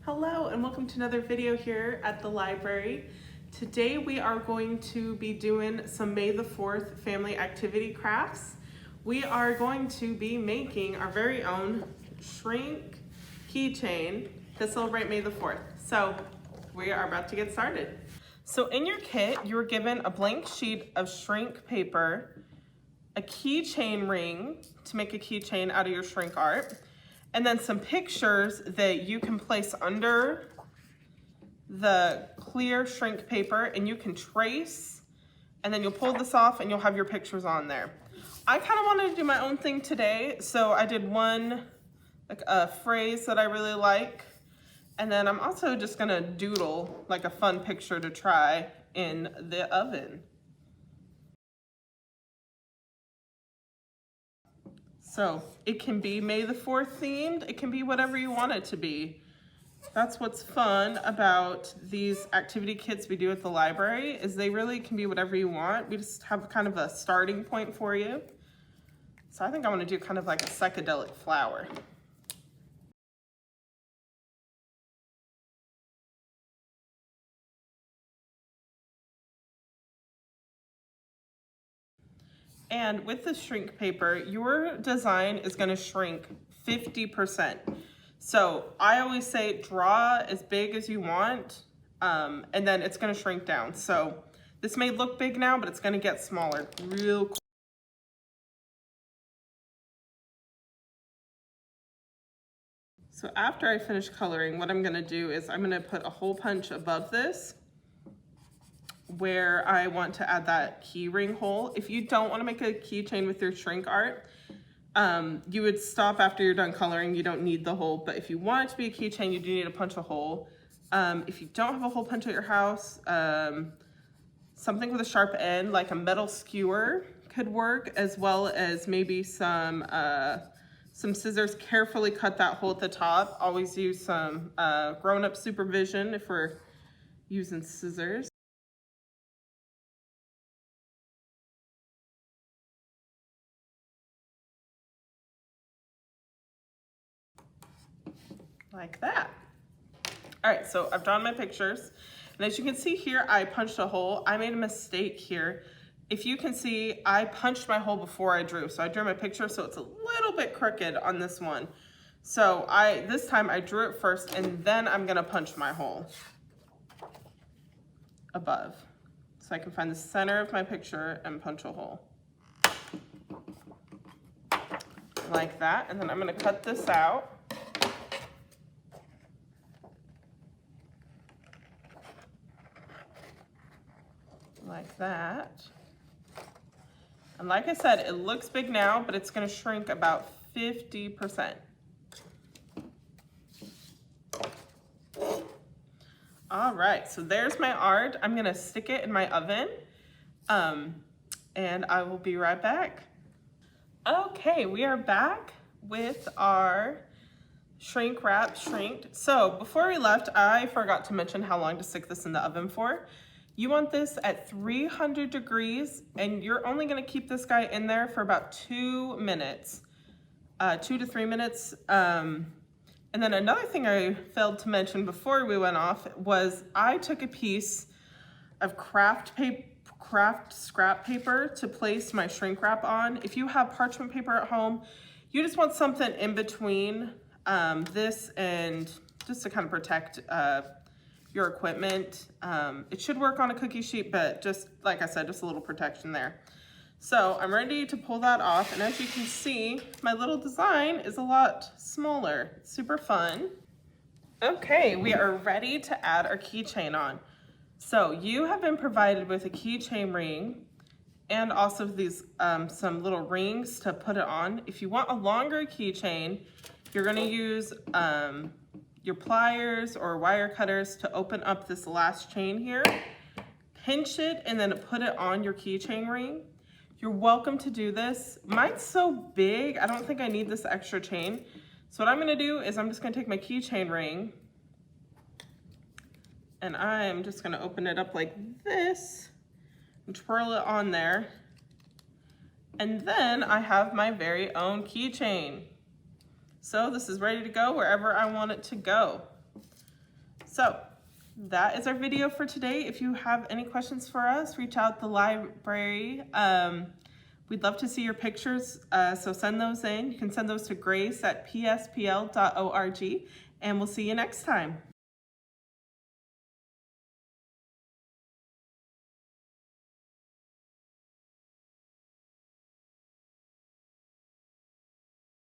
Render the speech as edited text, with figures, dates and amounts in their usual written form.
Hello and welcome to another video here at the library. Today we are going to be doing some May the 4th family activity crafts. We are going to be making our very own shrink keychain to celebrate May the 4th. So we are about to get started. So in your kit, you were given a blank sheet of shrink paper, a keychain ring to make a keychain out of your shrink art, and then some pictures that you can place under the clear shrink paper and you can trace, and then you'll pull this off and you'll have your pictures on there. I kind of wanted to do my own thing today, so I did one, like a phrase that I really like, and then I'm also just gonna doodle like a fun picture to try in the oven. So it can be May the 4th themed, it can be whatever you want it to be. That's what's fun about these activity kits we do at the library, is they really can be whatever you want. We just have kind of a starting point for you. So I think I want to do kind of like a psychedelic flower. And with the shrink paper, your design is going to shrink 50%. So I always say draw as big as you want, and then it's going to shrink down. So this may look big now, but it's going to get smaller real quick. So after I finish coloring, what I'm going to do is I'm going to put a hole punch above this where I want to add that key ring hole. If you don't want to make a keychain with your shrink art, you would stop after you're done coloring. You don't need the hole, but if you want it to be a keychain, you do need to punch a hole. If you don't have a hole punch at your house, something with a sharp end, like a metal skewer, could work, as well as maybe some scissors. Carefully cut that hole at the top. Always use some grown-up supervision if we're using scissors. Like that. All right, so I've drawn my pictures, and as you can see here, I punched a hole. I made a mistake here. If you can see, I punched my hole before I drew. So I drew my picture, so it's a little bit crooked on this one. So this time I drew it first, and then I'm gonna punch my hole above. So I can find the center of my picture and punch a hole. Like that, and then I'm gonna cut this out. Like that. And like I said, it looks big now, but it's going to shrink about 50%. All right, so there's my art. I'm going to stick it in my oven, and I will be right back. Okay, we are back with our shrink wrap shrinked. So before we left, I forgot to mention how long to stick this in the oven for. You want this at 300 degrees, and you're only gonna keep this guy in there for about 2 minutes, 2 to 3 minutes. And then another thing I failed to mention before we went off was I took a piece of craft scrap paper to place my shrink wrap on. If you have parchment paper at home, you just want something in between this and just to kind of protect your equipment. It should work on a cookie sheet, but just like I said, just a little protection there. So I'm ready to pull that off, and as you can see, my little design is a lot smaller. It's super fun. Okay, we are ready to add our keychain on. So you have been provided with a keychain ring and also these some little rings to put it on. If you want a longer keychain, you're gonna use your pliers or wire cutters to open up this last chain here, pinch it, and then put it on your keychain ring. You're welcome to do this. Mine's so big, I don't think I need this extra chain. So what I'm gonna do is I'm just gonna take my keychain ring, and I'm just gonna open it up like this and twirl it on there. And then I have my very own keychain. So this is ready to go wherever I want it to go. So that is our video for today. If you have any questions for us, reach out the library. We'd love to see your pictures, so send those in. You can send those to grace@pspl.org, and we'll see you next time.